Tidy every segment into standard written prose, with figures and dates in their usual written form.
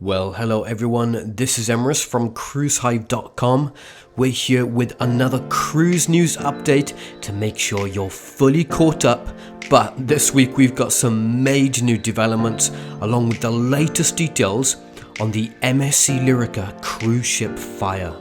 Well, hello everyone, this is Emrys from cruisehive.com. We're here with another cruise news update to make sure you're fully caught up. But this week we've got some major new developments along with the latest details on the MSC Lirica cruise ship fire.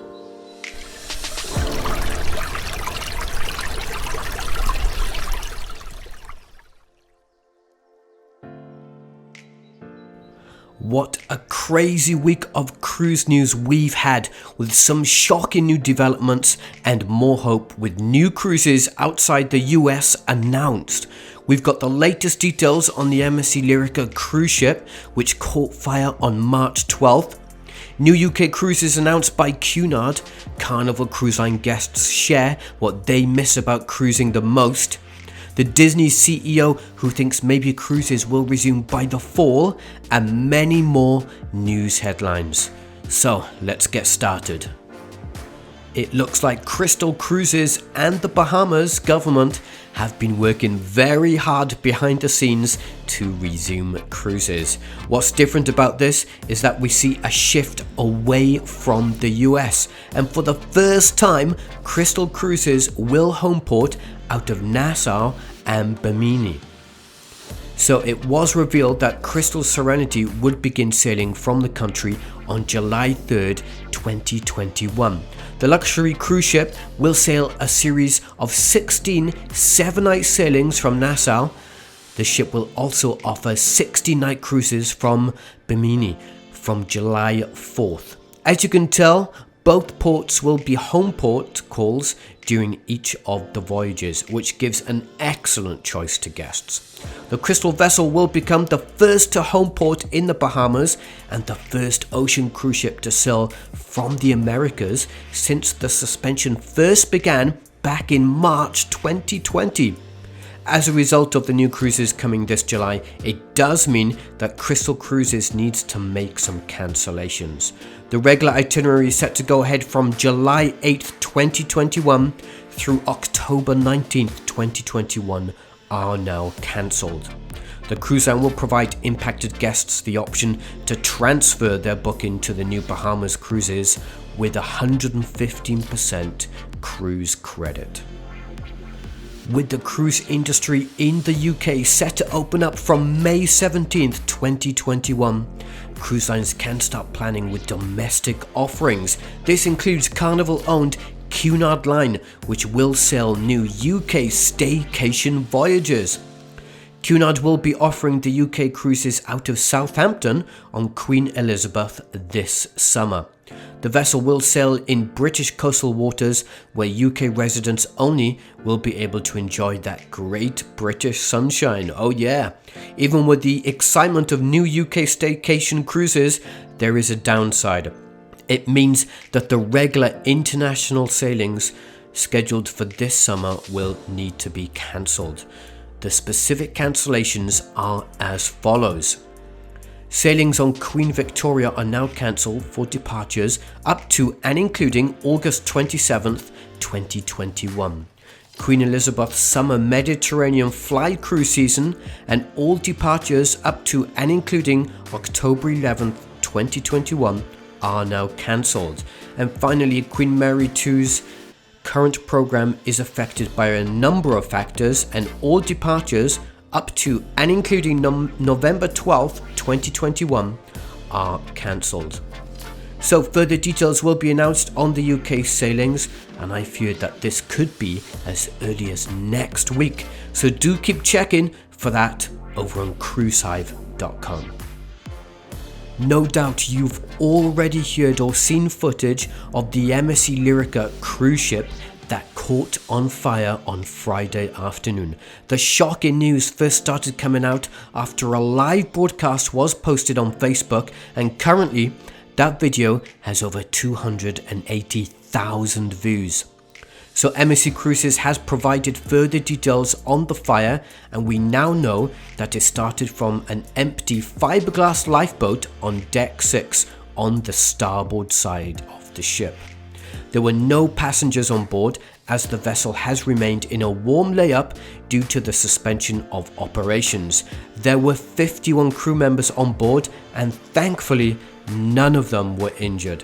What a crazy week of cruise news we've had, with some shocking new developments and more hope with new cruises outside the US announced. We've got the latest details on the MSC Lirica cruise ship, which caught fire on March 12th. New UK cruises announced by Cunard. Carnival Cruise Line guests share what they miss about cruising the most. The Disney CEO who thinks maybe cruises will resume by the fall, and many more news headlines. So let's get started. It looks like Crystal Cruises and the Bahamas government have been working very hard behind the scenes to resume cruises. What's different about this is that we see a shift away from the US, and for the first time, Crystal Cruises will homeport out of Nassau and Bimini. So it was revealed that Crystal Serenity would begin sailing from the country on July 3rd, 2021. The luxury cruise ship will sail a series of 16 7-night sailings from Nassau. The ship will also offer 60-night cruises from Bimini from July 4th. As you can tell, both ports will be home port calls during each of the voyages, which gives an excellent choice to guests. The Crystal vessel will become the first to home port in the Bahamas and the first ocean cruise ship to sail from the Americas since the suspension first began back in March 2020. As a result of the new cruises coming this July, it does mean that Crystal Cruises needs to make some cancellations. The regular itinerary is set to go ahead from July 8th, 2021 through October 19th, 2021 are now cancelled. The cruise line will provide impacted guests the option to transfer their booking to the new Bahamas cruises with 115% cruise credit. With the cruise industry in the UK set to open up from May 17th, 2021, cruise lines can start planning with domestic offerings. This includes Carnival-owned Cunard Line, which will sail new UK staycation voyages. Cunard will be offering the UK cruises out of Southampton on Queen Elizabeth this summer. The vessel will sail in British coastal waters where UK residents only will be able to enjoy that great British sunshine. Oh yeah! Even with the excitement of new UK staycation cruises, there is a downside. It means that the regular international sailings scheduled for this summer will need to be cancelled. The specific cancellations are as follows. Sailings on Queen Victoria are now cancelled for departures up to and including August 27th, 2021. Queen Elizabeth's summer Mediterranean fly cruise season and all departures up to and including October 11th, 2021 are now cancelled. And finally, Queen Mary II's current program is affected by a number of factors, and all departures up to and including November 12th, 2021 are cancelled. So further details will be announced on the UK sailings, and I fear that this could be as early as next week. So do keep checking for that over on cruisehive.com. No doubt you've already heard or seen footage of the MSC Lirica cruise ship that caught on fire on Friday afternoon. The shocking news first started coming out after a live broadcast was posted on Facebook, and currently that video has over 280,000 views. So MSC Cruises has provided further details on the fire, and we now know that it started from an empty fiberglass lifeboat on deck 6 on the starboard side of the ship. There were no passengers on board, as the vessel has remained in a warm layup due to the suspension of operations. There were 51 crew members on board, and thankfully none of them were injured.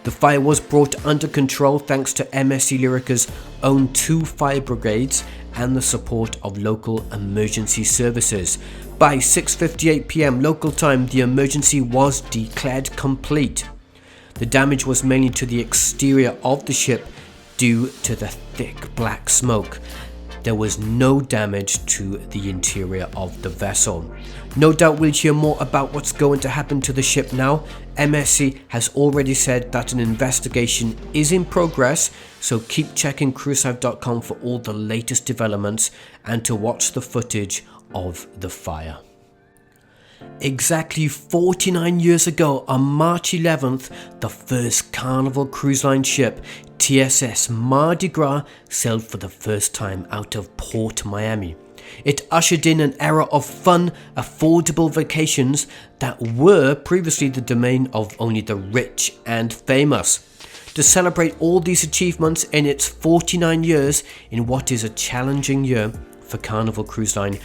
The fire was brought under control thanks to MSC Lirica's own 2 fire brigades and the support of local emergency services. By 6:58 p.m. local time, the emergency was declared complete. The damage was mainly to the exterior of the ship due to the thick black smoke. There was no damage to the interior of the vessel. No doubt we'll hear more about what's going to happen to the ship now. MSC has already said that an investigation is in progress, so keep checking cruisehive.com for all the latest developments and to watch the footage of the fire. Exactly 49 years ago, on March 11th, the first Carnival Cruise Line ship, TSS Mardi Gras, sailed for the first time out of Port Miami. It ushered in an era of fun, affordable vacations that were previously the domain of only the rich and famous. To celebrate all these achievements in its 49 years in what is a challenging year for Carnival Cruise Line,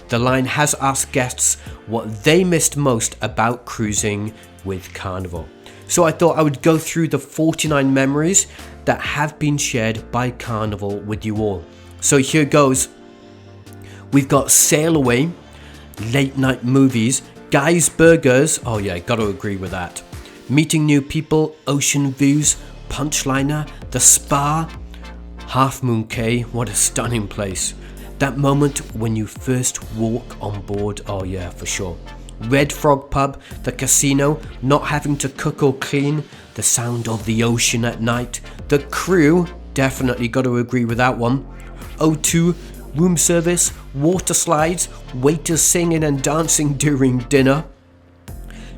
the line has asked guests what they missed most about cruising with Carnival. So I thought I would go through the 49 memories that have been shared by Carnival with you all. So here goes. We've got Sail Away, late night movies, Guy's Burgers, oh yeah, gotta agree with that, meeting new people, ocean views, Punchliner, the spa, Half Moon Cay, what a stunning place. That moment when you first walk on board, oh yeah, for sure. Red Frog Pub, the casino, not having to cook or clean, the sound of the ocean at night, the crew, definitely got to agree with that one. O2, room service, water slides, waiters singing and dancing during dinner,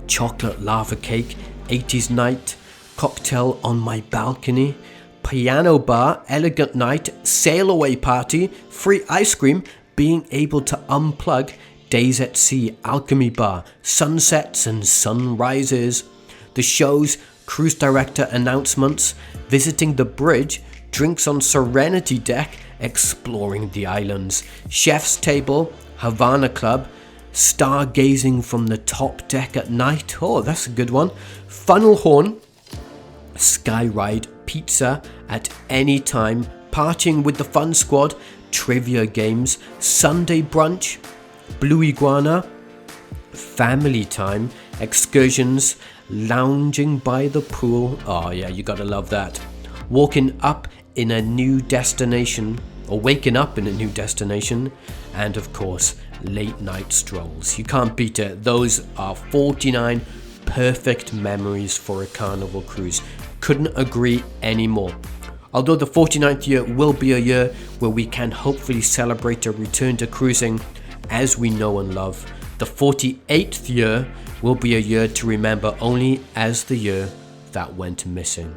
chocolate lava cake, 80s night, cocktail on my balcony, piano bar, elegant night, sail away party, free ice cream, being able to unplug, days at sea, alchemy bar, sunsets and sunrises, the show's cruise director announcements, visiting the bridge, drinks on Serenity deck, exploring the islands, chef's table, Havana Club, stargazing from the top deck at night, oh that's a good one, funnel horn, sky ride, pizza at any time, partying with the fun squad, trivia games, Sunday brunch, Blue Iguana, family time, excursions, lounging by the pool, oh yeah, you gotta love that, walking up in a new destination, or waking up in a new destination, and of course late night strolls. You can't beat it. Those are 49 perfect memories for a Carnival cruise. Couldn't agree anymore. Although the 49th year will be a year where we can hopefully celebrate a return to cruising as we know and love, the 48th year will be a year to remember only as the year that went missing.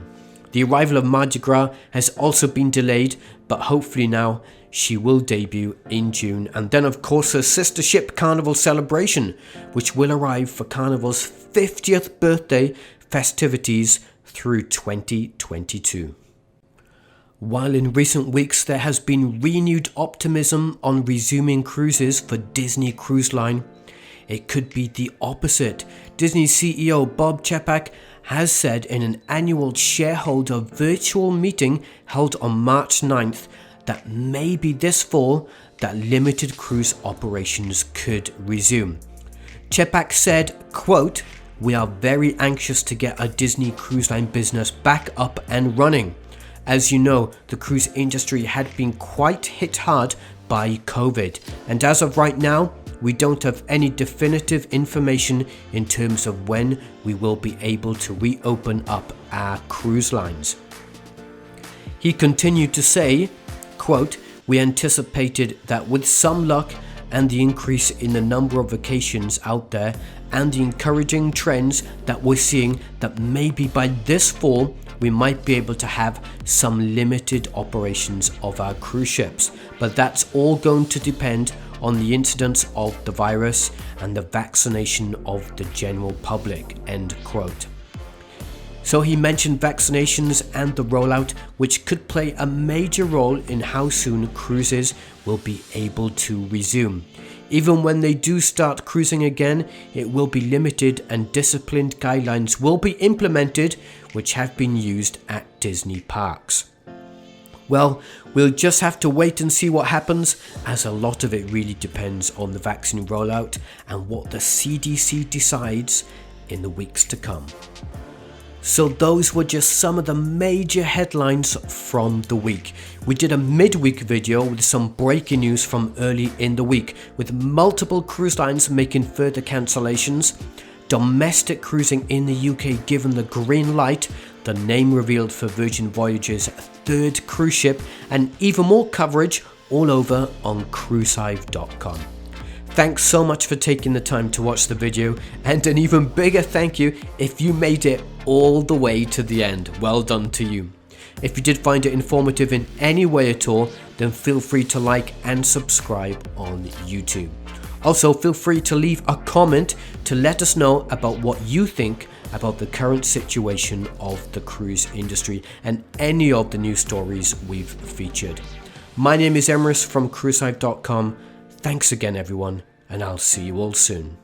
The arrival of Mardi Gras has also been delayed, but hopefully now she will debut in June. And then of course her sister ship Carnival Celebration, which will arrive for Carnival's 50th birthday festivities through 2022. While in recent weeks there has been renewed optimism on resuming cruises for Disney Cruise Line, it could be the opposite. Disney CEO Bob Chapek has said in an annual shareholder virtual meeting held on March 9th that maybe this fall that limited cruise operations could resume. Chapek said, quote, "We are very anxious to get our Disney Cruise Line business back up and running. As you know, the cruise industry had been quite hit hard by COVID, and as of right now, we don't have any definitive information in terms of when we will be able to reopen up our cruise lines." He continued to say, quote, "We anticipated that with some luck and the increase in the number of vacations out there and the encouraging trends that we're seeing, that maybe by this fall we might be able to have some limited operations of our cruise ships, but that's all going to depend on the incidence of the virus and the vaccination of the general public," end quote. So he mentioned vaccinations and the rollout, which could play a major role in how soon cruises will be able to resume. Even when they do start cruising again, it will be limited and disciplined guidelines will be implemented, which have been used at Disney parks. Well, we'll just have to wait and see what happens, as a lot of it really depends on the vaccine rollout and what the CDC decides in the weeks to come. So those were just some of the major headlines from the week. We did a midweek video with some breaking news from early in the week, with multiple cruise lines making further cancellations, domestic cruising in the UK given the green light, the name revealed for Virgin Voyages' third cruise ship, and even more coverage all over on cruisehive.com. Thanks so much for taking the time to watch the video, and an even bigger thank you if you made it all the way to the end. Well done to you. If you did find it informative in any way at all, then feel free to like and subscribe on YouTube. Also, feel free to leave a comment to let us know about what you think about the current situation of the cruise industry and any of the news stories we've featured. My name is Emrys from cruisehive.com. Thanks again everyone, and I'll see you all soon.